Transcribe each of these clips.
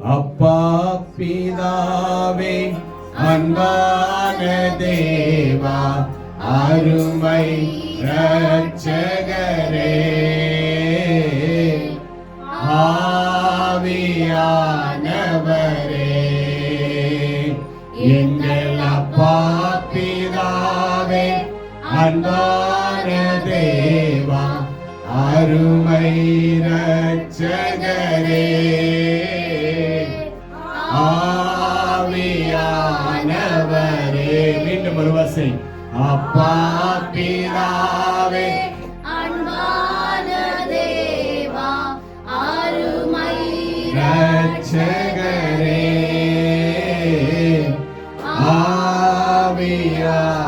அப்பா பிதாவே அன்பான தேவா அருமை இரட்சகரே ஆவியானவரே எங்கள் அப்பா பிதாவே அன்பான தேவா அருமை இரட்சகரே ஆவியானவரே. மீண்டும் ஒரு வசை. அப்பா பிதாவே அன்பான தேவா அருமை இரட்சகரே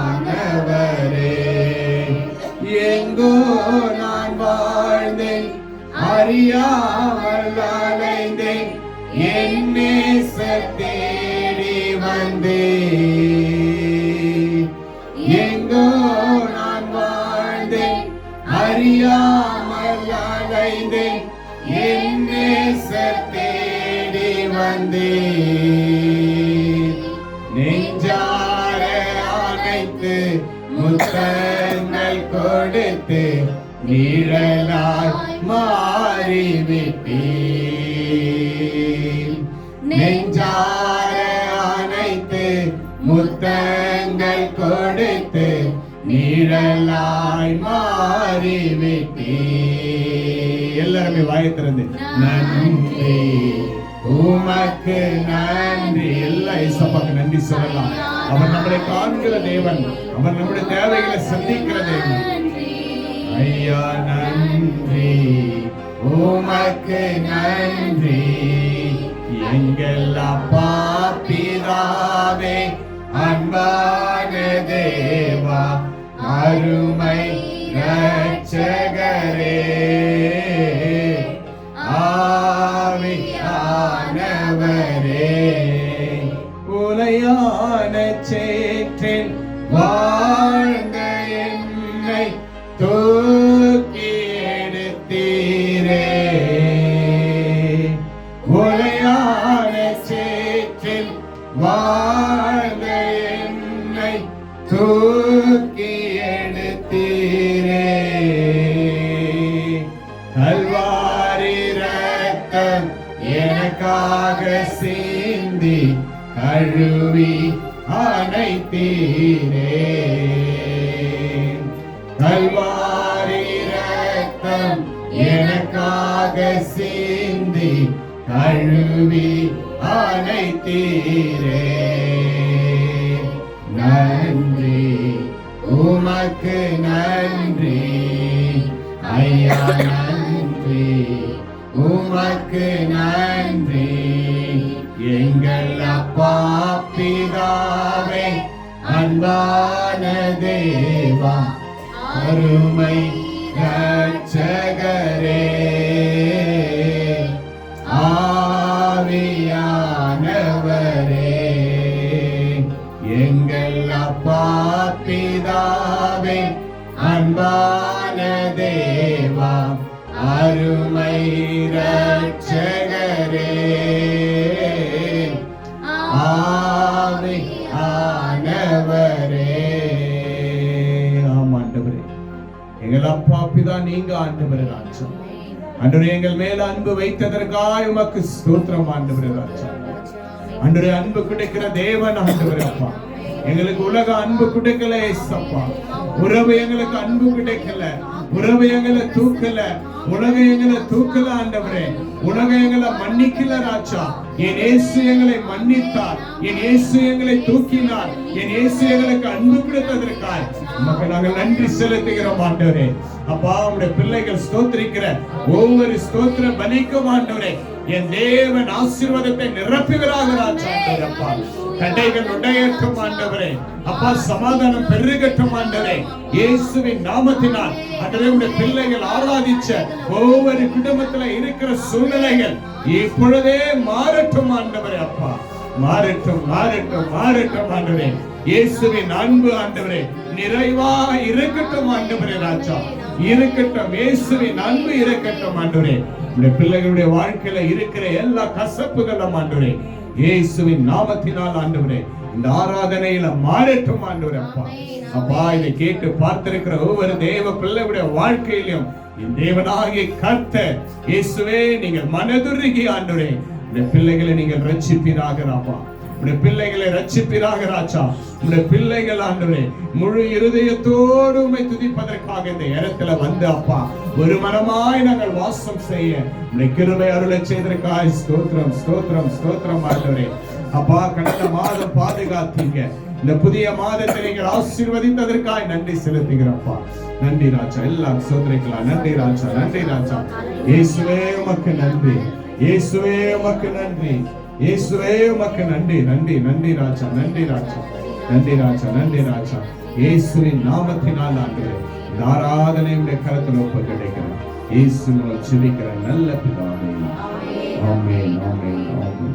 ஆவியானவரே. எங்கோ நான் வாழ்ந்தேன் அறியாமல் அலைந்தேன் என் நேசர் தேடி வந்தேன். எங்கோ நான் வாழ்ந்தேன் அறியாமல் அலைந்தேன் என் நேசர் தேடி வந்தேன். நெஞ்சார அணைத்து முத்தங்கள் கொடுத்து நிழலாய் மாறிவிட்டேன். நெஞ்சார அணைத்து முத்தங்கள் கொடுத்து நிழலாய் மாறிவிட்டேன். எல்லாருமே வாயத்திறந்து நன்றி உமக்கு நன்றி. எல்லா இயேசுவுக்கு நன்றி சொல்லலாம். அவர் நம்மளை காண்கிற தேவன், அவர் நம்முடைய தேவைகளை சந்திக்கிற தேவன். ஐயா நன்றி உமக்கு நன்றி எங்கள் அப்பா பிதாவே அன்பான தேவா அருமை இரட்சகரே ஆவியானவரே. உலையான சேற்றில் வாழ்ந்த என்னை தூக்கி எடுத்தீரே. உலையான சேற்றில் வாழ்ந்த என்னை தூக்கி எடுத்தீரே. கல்வாரி ரத்தம் எனக்காக சிந்தி கழுவி அணைத்தீரே. கல்வாரி ரத்தம் எனக்காக சிந்தி கழுவி அணைத்தீரே. நன்றி உமக்கு நன்றி ஐயா நன்றி உமக்கு நன்றி எங்கள் அப்பா பிதாவே அன்பான தேவா அருமை இரட்சகரே ஆவியானவரே. எங்கள் அப்பா பிதாவே அன்பான தேவா அருமை இரட்சகரே ஆவியானவரே. ஆமாண்டவரே எங்கள் அப்பா பிதா நீங்க ஆண்டவரே ராஜா. ஆண்டவரே எங்கள் மேல அன்பு வைத்ததற்காக உமக்கு ஸ்தோத்திரம் ஆண்டவரே ராஜா. ஆண்டவரே அன்பு கிடைக்கிற தேவன் ஆண்டவரே அப்பா. எங்களுக்கு உலக அன்பு கிடைக்கல ஏசப்பா. உறவு எங்களுக்கு அன்பு கிடைக்கல, உறவு எங்களை தூக்கல, உலகம் எங்களை தூக்கல ஆண்டவரே. உலகம் எங்களை மன்னிக்கல ராஜா. என் இயேசு எங்களை மன்னித்தார், என் இயேசு எங்களை தூக்கினார், என் இயேசு எங்களுக்கு அன்பு கிடைத்ததற்காய் உமக்கு நாங்கள் நன்றி செலுத்துகிறோம் ஆண்டவரே. அப்பா உம்முடைய பிள்ளைகள் ஸ்தோத்திரிக்கிற ஒவ்வொரு ஸ்தோத்திர பலிக்கும் ஆண்டவரே என் தேவன் ஆசீர்வாதத்தை நிரப்புகிறாக ராஜா. அப்பா தடைகள் உடையட்டும் ஆண்டவரே. அப்பா சமாதானம் பெருகட்டும் ஆண்டவரே. இயேசுவின் நாமத்தினால் ஆண்டவரே உம்முடைய பிள்ளைகள் ஆராதிச்ச ஒவ்வொரு குடும்பத்துல இருக்கிற சூழ்நிலைகள் இப்பொழுதே மாறட்டும் ஆண்டவரே. அப்பா மாறட்டும் மாறட்டும் மாறட்டும் ஆண்டவரே. இயேசுவின் அன்பு ஆண்டவரே நிறைவா இருக்கட்டும் ஆண்டவரே ராஜா. இருக்கட்டும், இயேசுவின் அன்பு இருக்கட்டும் ஆண்டவரே. உடைய பிள்ளைகளுடைய வாழ்க்கையில இருக்கிற எல்லா கசப்புகளும் ஆண்டவரே இயேசுவின் நாமத்தினால் ஆண்டவரே இந்த ஆராதனையில மாறட்டும் ஆண்டவரே. அப்பா அப்பா இதை கேட்டு பார்த்திருக்கிற ஒவ்வொரு தேவ பிள்ளைகளுடைய வாழ்க்கையிலும் என் தேவனாகிய கர்த்தர் இயேசுவே நீங்கள் மனதுருகி ஆண்டவரே இந்த பிள்ளைகளை நீங்கள் ரட்சிப்பீராக அப்பா. உடைய பிள்ளைகளை ரட்சிப்பீராக ராஜா. உடைய பிள்ளைகள் ஆண்டவரே முழு இருதயத்தோடு உம்மை துதிப்பதற்காக இந்த இடத்துல வந்து அப்பா ஒரு மனமாய் நாங்கள் வாசம் செய்ய உடைய கிருபை அருளை செய்ததற்காக ஸ்தோத்திரம் ஸ்தோத்திரம் ஸ்தோத்திரம் ஆண்டவரே. அப்பா கடந்த மாதம் பாதுகாத்தீங்க, இந்த புதிய மாதத்தை நீங்கள் ஆசீர்வதித்ததற்காக நன்றி செலுத்துகிறப்பா. நன்றி ராஜா. எல்லாம் சோதரிக்கலாம். நன்றி ராஜா, நன்றி ராஜா. இயேசுவே உமக்கு நன்றி, இயேசுவே உமக்கு நன்றி, இயேசுவே உமக்கு நன்றி. நன்றி நன்றி ராஜா, நன்றி ராஜா, நன்றி ராஜா, நன்றி ராஜா. இயேசுவின் நாமத்தினால் ஆண்டவரே இந்த ஆராதனையுடைய கரத்தில் ஒப்புக்கொடுக்கிறேன். இயேசுவின் ஜெபிக்கிற நல்ல பிதாவே. ஆமென், ஆமென், ஆமென்.